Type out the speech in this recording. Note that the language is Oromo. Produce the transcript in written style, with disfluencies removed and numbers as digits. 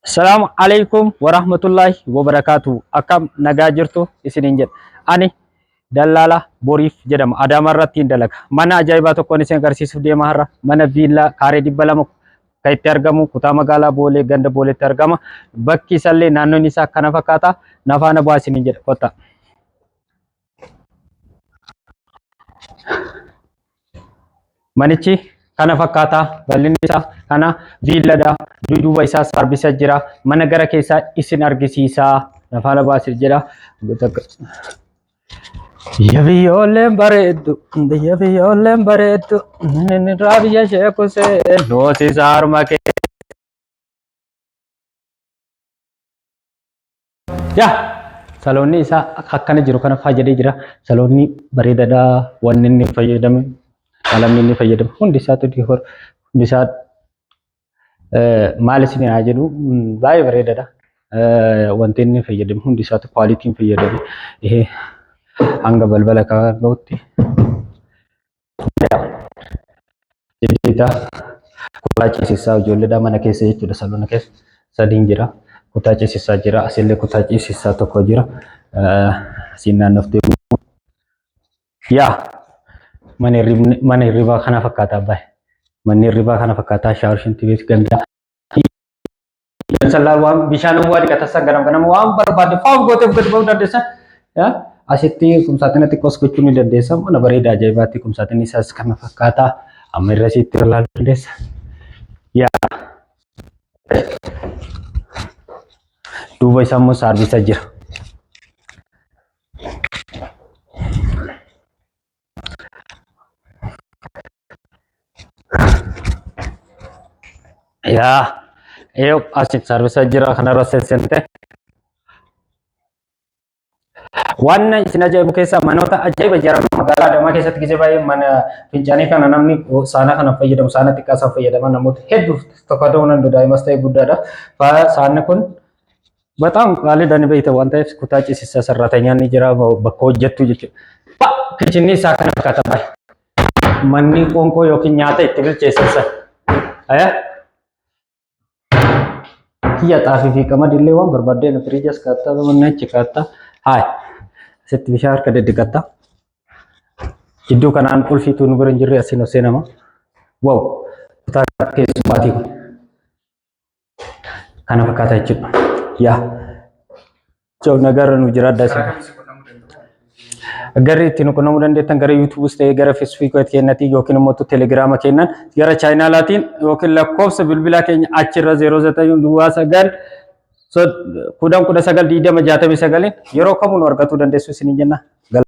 Assalamualaikum warahmatullahi wabarakatuh. Akam nagaa jirtu isiniin jedha. Ani dallala boriif jedhama. Adaama irratti hin dalaga. Mana ajaa'ibaa tokkoon isin agarsiisuuf deema har'a. Mana viillaa kaaree 200 kan itti argamu kutaa magaalaa Boolee ganda Booleetti argama. Bakki isallee naannoon isaa kana fakkaata. Nafaana bu'aa isiniin jedha. Kottaa. Manichi kana fakkaata. Bal'inni isaa kana viilladha. Duuba isaa saarbisa jira. Mana gara keessaa isin argisiisa. Nafaana bu'aa isiniin jedha. Yabiyooleen bareeddu, yabiyooleen bareeddu, inni raabiyya ishee kusee noosisa harma kee. Yaa saloonni isaa akkana jiru kana fayyadee jira. Saloonni bareedaadha. Wanni inni fayyadame, qalamni inni fayyadame hundi isaatu diikoor, hundi isaa maal isin haa jedhu baay'ee bareedaadha. Wanti inni fayyadame hundi isaatu kwaalitiin fayyadame. Hanga balbala kan ga'utti jijjiita kutaa ciisisaa ijoolleedha mana keessa jechuudha. Saloona keessa sadiin jira. Kutaa ciisisaa jira. Asillee kutaa ciisisaa tokko jira. Asiin naannoftee yaa mana hirribaa kana fakkaata baay'ee. Manni hirribaa kana fakkaata shaawar shintibeet gandaa. Sallaan waan bishaan waa dhiqatan ganama waan barbaade fa'aa gooteef gadi ba'uu dandeessan. Asitti kumsaatiin xiqqoos gochuu ni dandeessa. Mana bareedaa ajaa'ibaatti kumsaatiin isaas kana fakkaata. Amma irra sitti ilaaluu dandeessa. Yaa duuba isaa immoo saarbisa jira. Yaa asitti saarbisa jira kanarra seensente. Waan isin ajaa'ibu keessaa manoota ajaa'iba jiran magaalaa Adaamaa keessatti gisee baay'ee mana fincaanii kana namni saana kana fayyadamu saana xiqqaa isaa fayyadaman namoota hedduu tokko ta'uu danda'u daa'imas ta'e guddaadha. Saanni kun በጣም qaaliidhaan beekta waan ta'eef kutaa ciisisaa sarratanyaan ni jira bakka hojjettu jechuudha. Kichinni isaa kana fakkaata baay'ee. Manni qoonqoo yookiin nyaata itti bilcheessan. Kiyya xaafii fi qamadii illee waan barbaadeen firiijas kaattaa manni achi kaattaa. Hai. Asitti bishaan harka deddeeqatta. Iddoo kanaan qulfiitu nu bira hin jirre asiin osoo nama. Wow! Kutaa keessummaatii kun. Kana fakkaata jechuudha. Yaa. Jaww nagarra nu jira adda isaa. Garri ittiin qunnamuu dandeettan gara yuutuubis ta'ee gara feesbuukii keenyaatiin yookiin immoo teelegiraama keenyaan gara chaayinaalaatiin yookiin lakkoofsa bilbilaa keenya achirra 09 kudhan 19 20 69 yeroo kamuu nu argachuu dandeessu isin jenna.